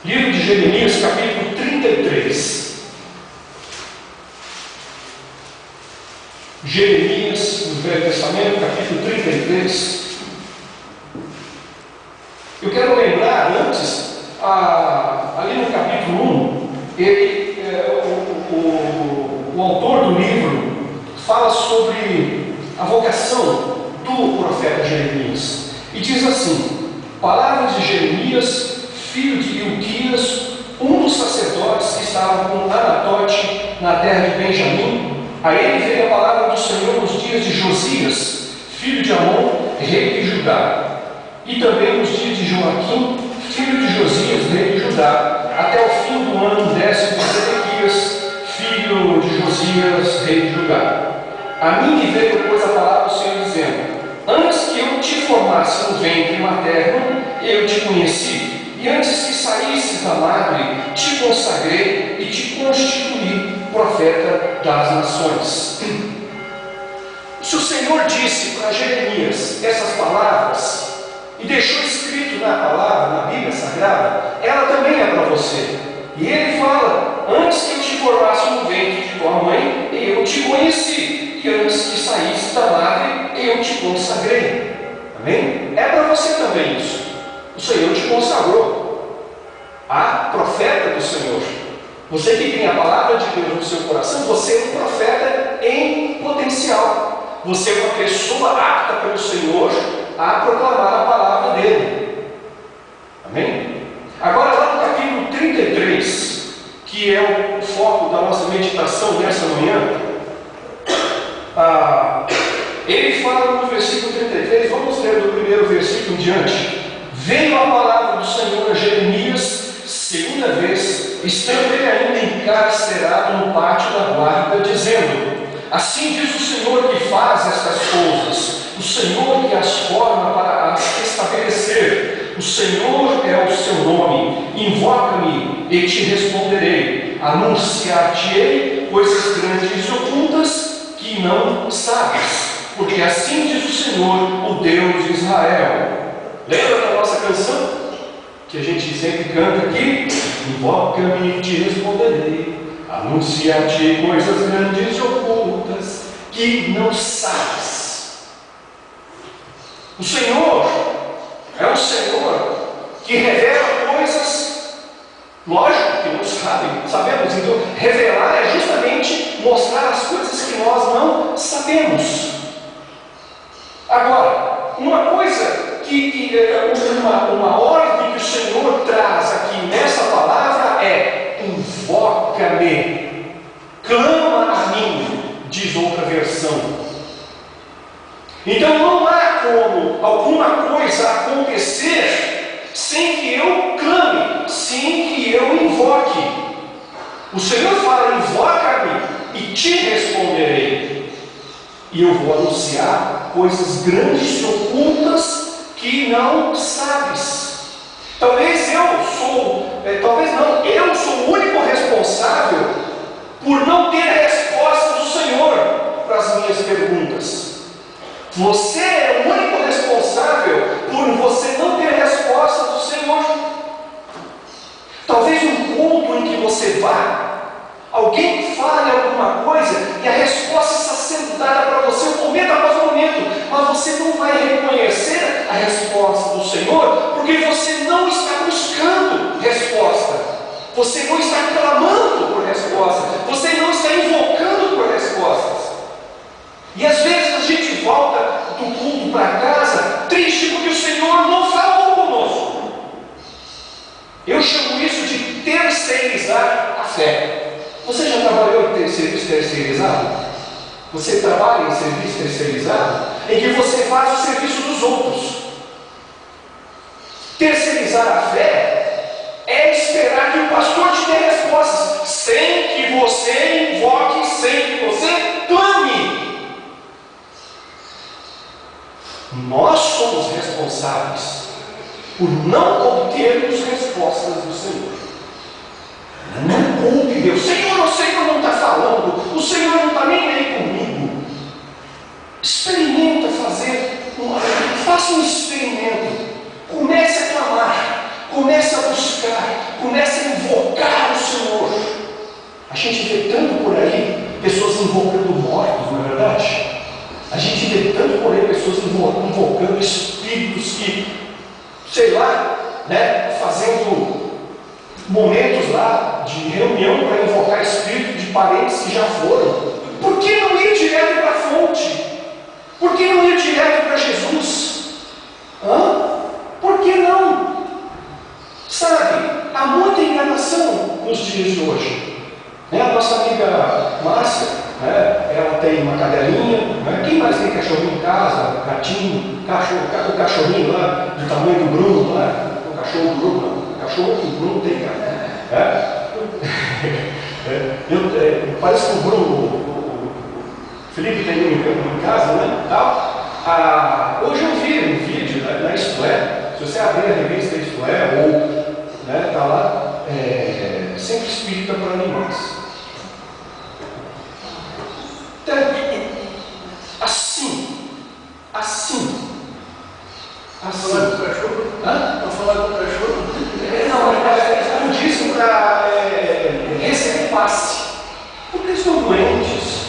Livro de Jeremias, capítulo 33. Jeremias, no Velho Testamento, capítulo 33. Eu quero lembrar antes, ali no capítulo 1, o autor do livro fala sobre a vocação do profeta Jeremias. E diz assim: palavras de Jeremias, filho de Ilquias, um dos sacerdotes que estava com Anatote, na terra de Benjamim. A ele veio a palavra do Senhor nos dias de Josias, filho de Amon, rei de Judá, e também nos dias de Joaquim, filho de Josias, rei de Judá, até o fim do ano 10º de Zedequias, filho de Josias, rei de Judá. A mim me veio depois a palavra do Senhor dizendo: antes que eu te formasse no ventre materno, eu te conheci, e antes que saísses da madre, te consagrei e te constituí profeta das nações. Se o Senhor disse para Jeremias essas palavras, e deixou escrito na palavra, na Bíblia Sagrada, ela também é para você. E ele fala: antes que eu te formasse no ventre de tua mãe, eu te conheci, e antes que saísse da madre, eu te consagrei. Amém? É para você também isso. O Senhor te consagrou a profeta do Senhor. Você que tem a palavra de Deus no seu coração, você é um profeta em potencial. Você é uma pessoa apta pelo Senhor a proclamar a palavra dele. Amém? Agora, lá no capítulo 33, que é o foco da nossa meditação nessa manhã, ele fala no versículo 33, vamos ler do primeiro versículo em diante. Veio a palavra do Senhor a Jeremias segunda vez, estando ele ainda encarcerado no pátio da guarda, dizendo: assim diz o Senhor que faz estas coisas, o Senhor que as forma para as estabelecer, o Senhor é o seu nome, invoca-me e te responderei, anunciar-te-ei coisas grandes e ocultas que não sabes, porque assim diz o Senhor, o Deus de Israel. Lembra da nossa canção? Que a gente sempre canta aqui: invoca-me e te responderei, anunciar-te coisas grandes e ocultas que não sabes. O Senhor é um Senhor que revela coisas, lógico que não sabemos. Então, revelar é justamente mostrar as coisas que nós não sabemos. Agora, uma coisa uma ordem que o Senhor traz aqui nessa palavra é: invoca-me, clama a mim, diz outra versão. Então não há como alguma coisa acontecer sem que eu clame, sem que eu invoque. O Senhor fala: invoca-me e te responderei, e eu vou anunciar coisas grandes e ocultas que não sabes. Eu sou o único responsável por não ter a resposta do Senhor para as minhas perguntas. Você é o único responsável por você não ter a resposta do Senhor. Talvez um culto em que você vá, alguém fale alguma coisa e a resposta está sendo dada para você momento após momento, mas você não vai reconhecer a resposta do Senhor, porque você não está buscando resposta, você não está clamando por resposta, você não está invocando por respostas. E às vezes a gente volta do culto para casa triste porque o Senhor não falou conosco. Eu chamo isso de terceirizar a fé. Você já trabalhou em serviço terceirizado? Você trabalha em serviço terceirizado? Em que você faz o serviço dos outros. Terceirizar a fé é esperar que o pastor te dê respostas, sem que você invoque, sem que você clame. Nós somos responsáveis por não obtermos respostas do Senhor. Não culpe Deus. Senhor, o Senhor não está falando, o Senhor não está nem aí comigo. Experimenta faça um experimento. Comece a clamar, comece a buscar, Começa a invocar o Senhor. A gente vê tanto por aí pessoas invocando mortos, não é verdade? A gente vê tanto por aí pessoas invocando espíritos que, sei lá, né, fazendo momentos lá de reunião para invocar espíritos de parentes que já foram. Por que não ir direto para a fonte? Por que não ir direto para Jesus? Por que não? Sabe, há muita enganação nos dias de hoje. A nossa amiga Márcia, ela tem uma cadelinha. Quem mais tem cachorrinho em casa? Gatinho, o cachorrinho lá, do tamanho do Bruno, lá, o cachorro do Bruno, o cachorro que o Bruno tem, cara. Parece que o Bruno, o Felipe tem um em casa, né? Tal. Hoje eu vi um vídeo na Isto É. Se você abrir a revista Isto É, ou está lá, sempre espírita para animais. Então, assim. Falar com o cachorro? Para falar com o cachorro? Não disse para receber passe. Porque eles estão doentes.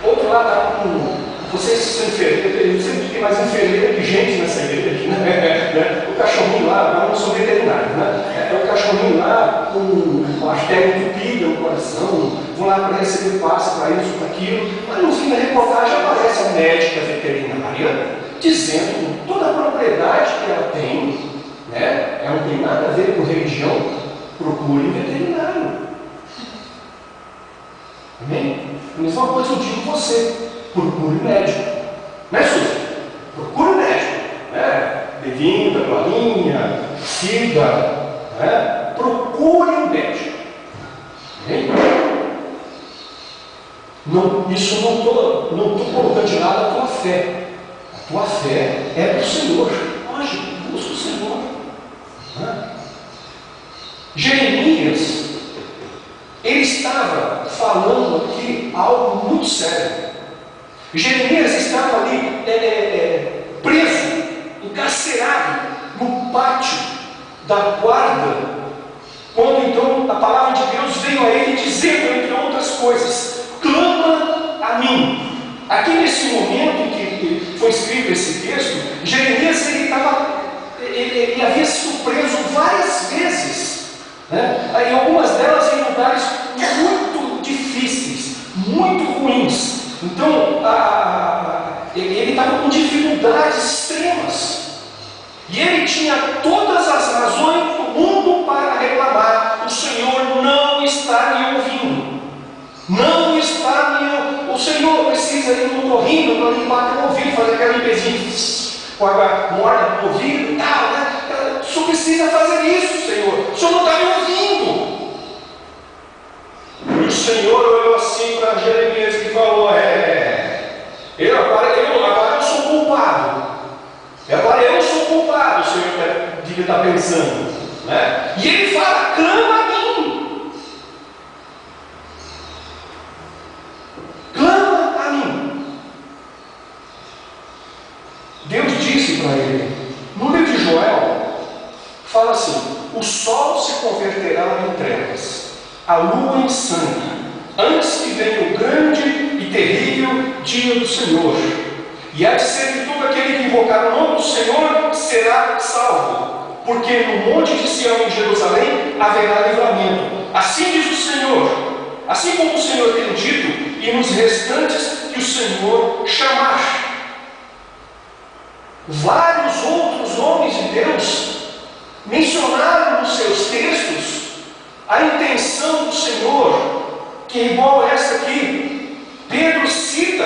Outro lá está com. Vocês são enfermeiros, sempre tem mais enfermeira que gente nessa igreja, né? O cachorrinho lá, eu não sou veterinário, né? É o cachorrinho lá com a artéria entupida no coração, vão lá para receber passe para isso, para aquilo, mas no fim da reportagem aparece a médica veterinária dizendo com toda a propriedade que ela tem, né? Ela não tem nada a ver com religião, procure um veterinário. Amém? A mesma coisa eu digo você. Procure médico. Não é, Suzy? Procure médico. Bem-vinda, Glorinha, Cida. Procure um médico. Amém? Não, isso não estou colocando de lado a tua fé. A tua fé é para o Senhor. Hoje, busca o Senhor. Jeremias, ele estava falando aqui algo muito sério. Jeremias estava ali preso, encarcerado no pátio da guarda, quando então a palavra de Deus veio a ele dizendo, entre outras coisas, clama a mim. Aqui nesse momento em que foi escrito esse texto, Jeremias ele havia sido preso várias vezes, em algumas delas em lugares muito difíceis, muito ruins. Então, ele estava com dificuldades extremas. E ele tinha todas as razões do mundo para reclamar. O Senhor não está me ouvindo. Não está me ouvindo. O Senhor precisa ir no torrinho para limpar o ouvido, fazer aquela limpezinha com água morna no ouvido e tal, né? O Senhor precisa fazer isso, Senhor. O Senhor não está me ouvindo. E o Senhor olhou assim para Jeremias e falou: agora eu sou culpado. Agora eu sou culpado, o Senhor devia estar pensando. Né? E ele fala: clama a mim. Clama a mim. Deus disse para ele, no livro de Joel, fala assim: o sol se converterá em trevas, a lua em sangue, antes que venha o grande e terrível dia do Senhor. E há de ser que todo aquele que invocar o nome do Senhor será salvo, porque no monte de Sião em Jerusalém haverá livramento. Assim diz o Senhor, assim como o Senhor tem dito, e nos restantes que o Senhor chamar. Vários outros homens de Deus mencionaram nos seus textos a intenção do Senhor, que igual essa aqui. Pedro cita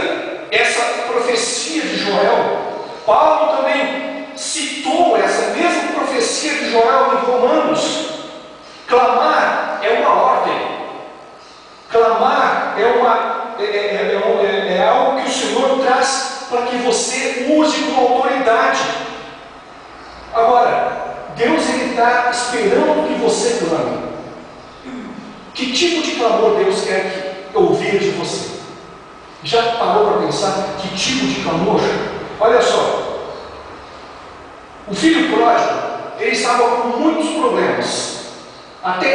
essa profecia de Joel. Paulo também citou essa mesma profecia de Joel em Romanos. Clamar é uma ordem. Clamar é algo que o Senhor traz para que você use com autoridade. Agora, Deus está esperando que você clame. Que tipo de clamor Deus quer ouvir de você? Já parou para pensar que tipo de clamor? Olha só, o filho pródigo, ele estava com muitos problemas, até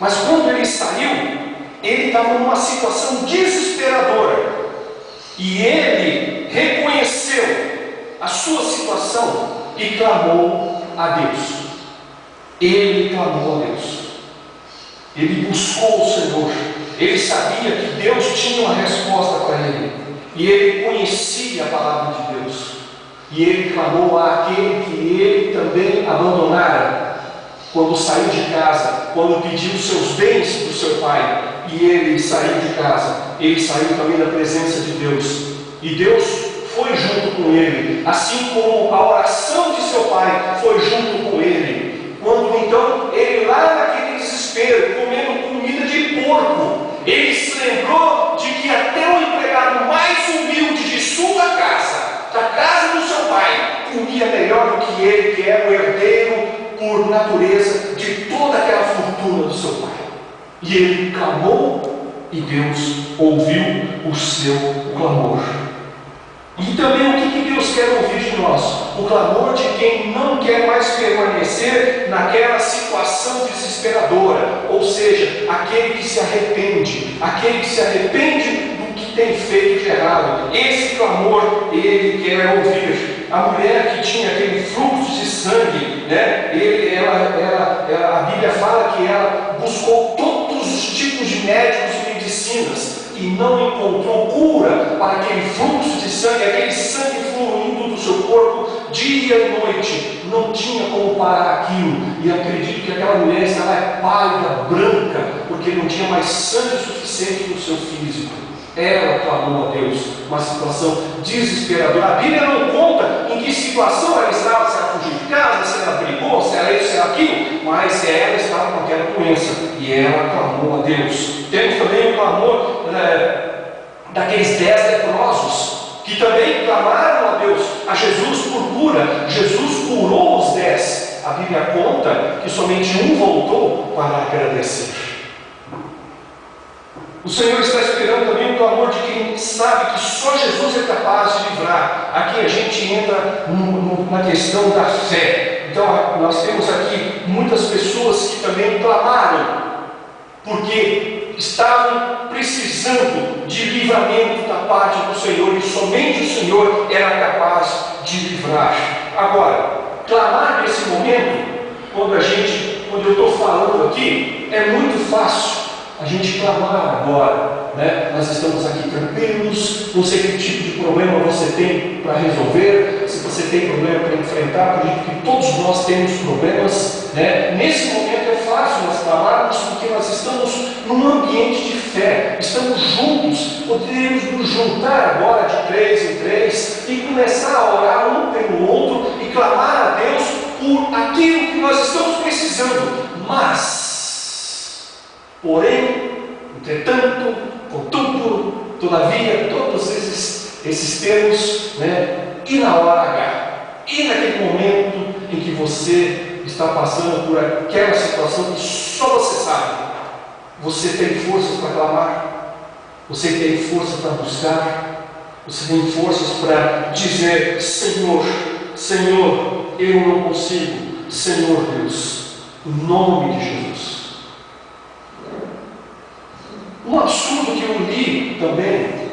Mas quando ele saiu, ele estava numa situação desesperadora. E ele reconheceu a sua situação e clamou a Deus. Ele clamou a Deus. Ele buscou o Senhor. Ele sabia que Deus tinha uma resposta para ele. E ele conhecia a palavra de Deus. E ele clamou àquele que ele também abandonara quando saiu de casa, quando pediu seus bens para o seu pai. E ele saiu de casa. Ele saiu também da presença de Deus. E Deus foi junto com ele, assim como a oração de seu pai foi junto com ele. Quando então ele lá naquele desespero, comendo comida de porco, ele se lembrou de que até o empregado mais humilde de sua casa, da casa do seu pai, comia melhor do que ele, que era o herdeiro por natureza de toda aquela fortuna do seu pai. E ele clamou e Deus ouviu o seu clamor. E também o que Deus quer ouvir de nós? O clamor de quem não quer mais permanecer naquela situação desesperadora, ou seja, aquele que se arrepende do que tem feito de errado. Esse clamor ele quer ouvir. A mulher que tinha aquele fluxo de sangue, né? A Bíblia fala que ela buscou todos os tipos de médicos e medicinas e não encontrou cura para aquele fluxo de sangue, aquele sangue fluindo do seu corpo dia e noite. Não tinha como parar aquilo. E acredito que aquela mulher estava pálida, branca, porque não tinha mais sangue suficiente no seu físico. Ela clamou a Deus, uma situação desesperadora. A Bíblia não conta em que situação ela estava, se ela fugiu de casa, se ela brigou, se era isso, se era aquilo, mas ela estava com aquela doença e ela clamou a Deus. Temos também o clamor daqueles 10 leprosos, que também clamaram a Deus, a Jesus por cura. Jesus curou os 10. A Bíblia conta que somente um voltou para agradecer. O Senhor está esperando também o clamor de quem sabe que só Jesus é capaz de livrar. Aqui a gente entra na questão da fé. Então nós temos aqui muitas pessoas que também clamaram, porque estavam precisando de livramento da parte do Senhor, e somente o Senhor era capaz de livrar. Agora, clamar nesse momento, quando eu estou falando aqui, é muito fácil a gente clamar agora, né? Nós estamos aqui tranquilos, não sei que tipo de problema você tem para resolver, se você tem problema para enfrentar, acredito que todos nós temos problemas, né? Nesse momento é fácil nós clamarmos, porque nós estamos num ambiente de fé, estamos juntos, poderíamos nos juntar agora de 3 em 3 e começar a orar um pelo outro e clamar a Deus por aquilo que nós estamos precisando. Porém, entretanto, contudo, todavia, todos esses termos, né? E na hora H, e naquele momento em que você está passando por aquela situação que só você sabe, você tem forças para clamar, você tem força para buscar, você tem forças para dizer: Senhor, Senhor, eu não consigo, Senhor Deus, em nome de Jesus. Um absurdo que eu li também,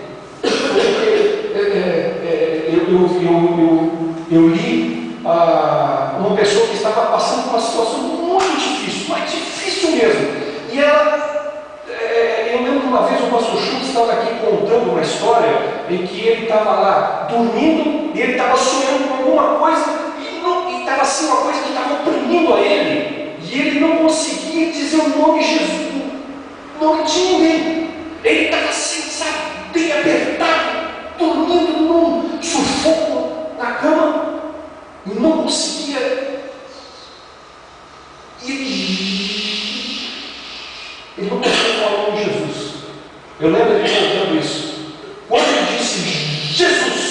eu li uma pessoa que estava passando por uma situação muito difícil, mas difícil mesmo. E eu lembro que uma vez o pastor Schultz estava aqui contando uma história em que ele estava lá dormindo e ele estava sonhando com alguma coisa e estava assim, uma coisa que estava oprimindo a ele, e ele não conseguia dizer o nome de Jesus. Não tinha ninguém. Ele estava assim, sabe, bem apertado, dormindo num sufoco na cama, e não conseguia. Ele não conseguia falar o nome de Jesus. Eu lembro ele contando isso. Quando ele disse Jesus,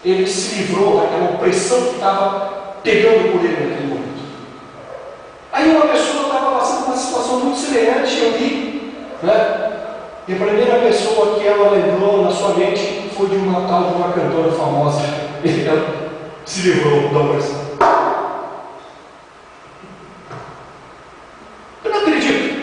ele se livrou daquela opressão que estava pegando por ele naquele momento. Aí uma pessoa estava passando por uma situação muito semelhante, eu vi, né? E a primeira pessoa que ela lembrou na sua mente foi de uma tal de uma cantora famosa. E ela se livrou da opressão. Eu não acredito.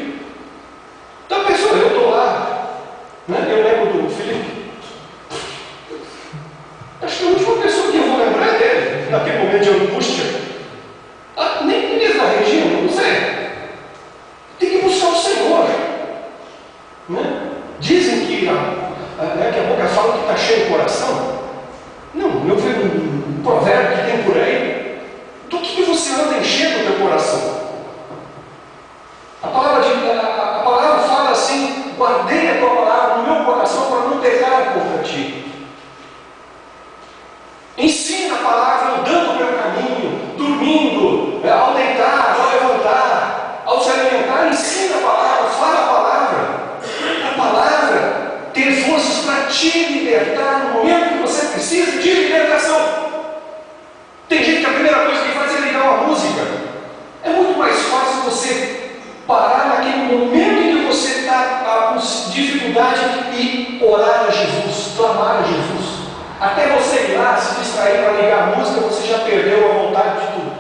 sair para ligar a música, você já perdeu a vontade de tudo.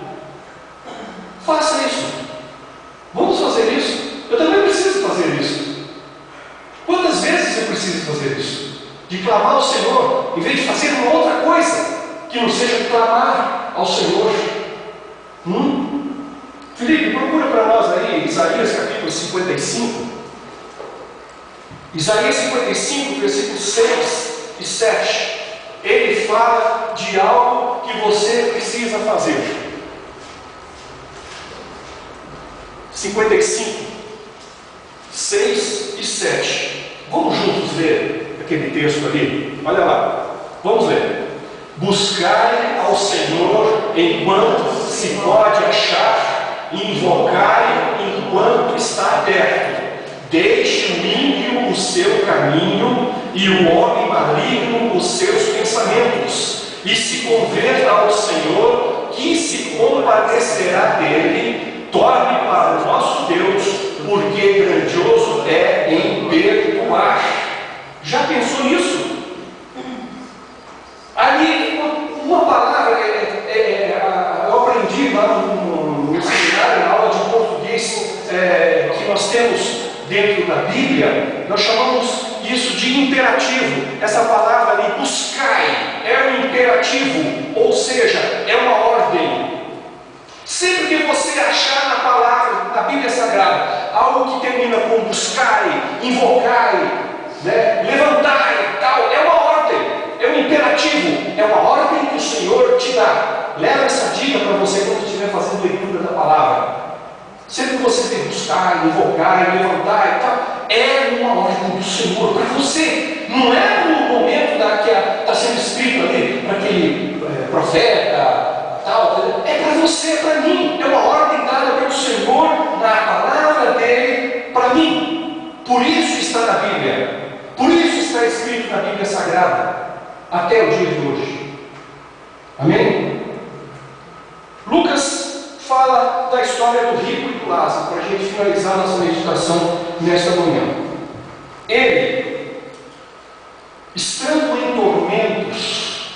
Faça isso. Vamos fazer isso. Eu também preciso fazer isso. Quantas vezes eu preciso fazer isso? De clamar ao Senhor, em vez de fazer uma outra coisa, que não seja clamar ao Senhor. Felipe, procura para nós aí Isaías capítulo 55. Isaías 55, versículos 6 e 7. Ele fala de algo que você precisa fazer. 55, 6 e 7. Vamos juntos ler aquele texto ali? Olha lá, vamos ler. Buscai ao Senhor enquanto se pode achar, invocai enquanto está aberto. Deixe o ímpio o seu caminho e o homem maligno os seus pensamentos, e se converta ao Senhor, que se compadecerá dele. Torne para o nosso Deus, porque grandioso é em perdoar. Já pensou nisso? Ali, uma palavra, eu aprendi lá no seminário, na aula de português que nós temos dentro da Bíblia, nós chamamos isso de imperativo. Essa palavra ali, buscai, é um imperativo, ou seja, é uma ordem. Sempre que você achar na palavra, na Bíblia Sagrada, algo que termina com buscai, invocai, levantai, tal, é uma ordem, é um imperativo, é uma ordem que o Senhor te dá. Leva essa dica para você quando estiver fazendo leitura da palavra. Sempre que você tem buscar, invocar, levantar e tal, é uma ordem do Senhor para você. Não é no momento que está sendo escrito ali para aquele profeta, tal, é para você, é para mim. É uma ordem dada pelo Senhor na palavra dele para mim. Por isso está na Bíblia. Por isso está escrito na Bíblia Sagrada até o dia de hoje. Amém? Lucas fala da história do rico e do Lázaro, para a gente finalizar nossa meditação nesta manhã. Ele, estando em tormentos,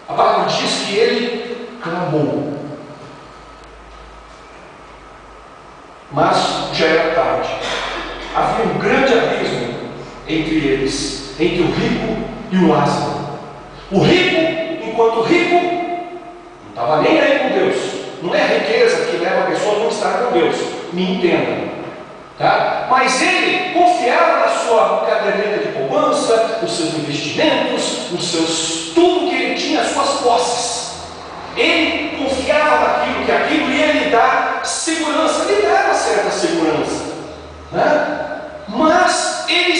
a palavra diz que ele clamou. Mas já era tarde. Havia um grande abismo entre eles, entre o rico e o Lázaro. O rico, enquanto rico, não estava nem aí com Deus. Não é a riqueza que leva a pessoa a não estar com Deus. Me entenda. Tá? Mas ele confiava na sua caderneta de poupança, nos seus investimentos, nos seus, tudo que ele tinha, as suas posses. Ele confiava naquilo, que aquilo ia lhe dar segurança. Ele dava certa segurança. Né? Mas ele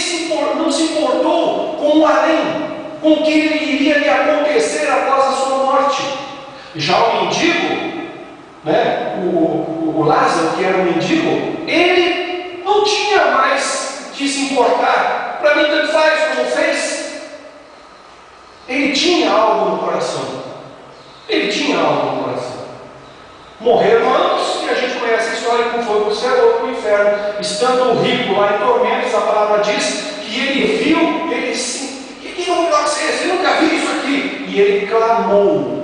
não se importou com o além, com o que iria lhe acontecer após a sua morte. Já o mendigo, o Lázaro, que era um mendigo, ele não tinha mais que se importar. Para mim, tanto faz como fez. Ele tinha algo no coração. Ele tinha algo no coração. Morreram ambos, e a gente conhece a história, como foi para o céu ou para o inferno. Estando o rico lá em tormentos, a palavra diz que ele viu, ele disse: que negócio é esse? Eu nunca vi isso aqui. E ele clamou.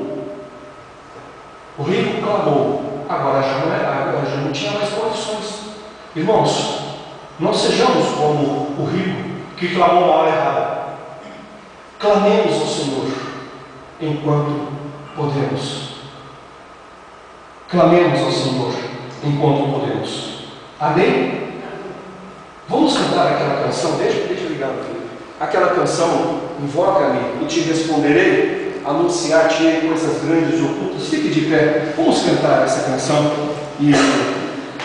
O rico clamou. Agora já não tinha mais condições. Irmãos, não sejamos como o rico que clamou na hora errada. Clamemos ao Senhor enquanto podemos. Clamemos ao Senhor enquanto podemos. Amém? Vamos cantar aquela canção. Deixa eu ligar aqui. Aquela canção, invoca-me e te responderei. Anunciar-te coisas grandes e ocultas. Fique de pé. Vamos cantar essa canção e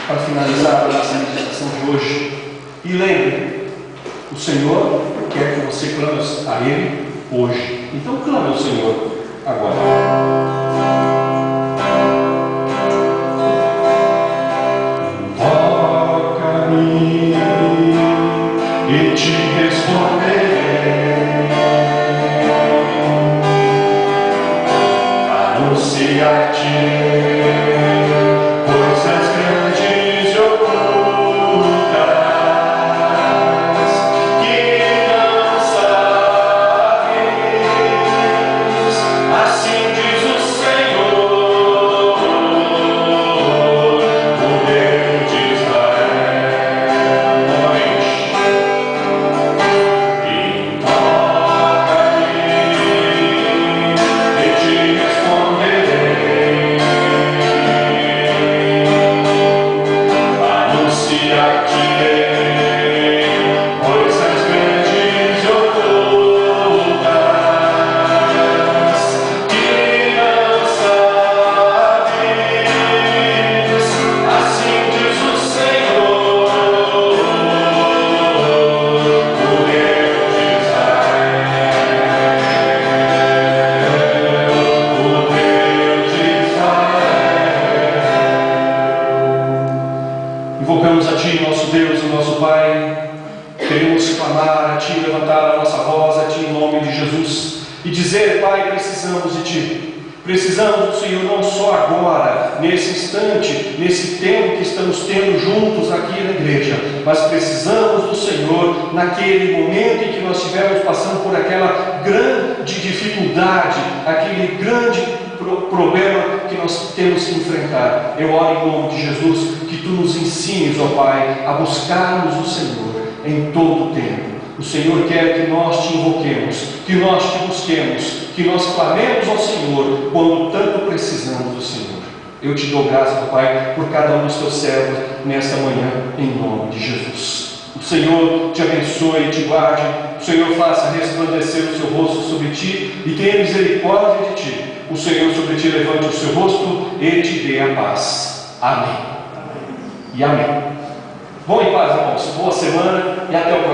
para finalizar a nossa meditação de hoje. E lembre, o Senhor quer que você clame a Ele hoje. Então clame ao Senhor agora. E te responderei, anunciar-te coisas grandes e ocultas que não sabes, assim clamar a Ti, levantar a nossa voz a Ti em nome de Jesus e dizer: Pai, precisamos de Ti. Precisamos do Senhor não só agora, nesse instante, nesse tempo que estamos tendo juntos aqui na igreja, mas precisamos do Senhor naquele momento em que nós estivermos passando por aquela grande dificuldade, aquele grande problema que nós temos que enfrentar. Eu oro em nome de Jesus que Tu nos ensines, ó Pai, a buscarmos o Senhor em todo o tempo. O Senhor quer que nós Te invoquemos, que nós Te busquemos, que nós clamemos ao Senhor quando tanto precisamos do Senhor. Eu Te dou graças, ó Pai, por cada um dos Teus servos nesta manhã, em nome de Jesus. O Senhor te abençoe e te guarde. O Senhor faça resplandecer o seu rosto sobre ti e tenha misericórdia de ti. O Senhor sobre ti levante o seu rosto e te dê a paz. Amém. E amém. Bom e paz, irmãos. Boa semana e até o próximo.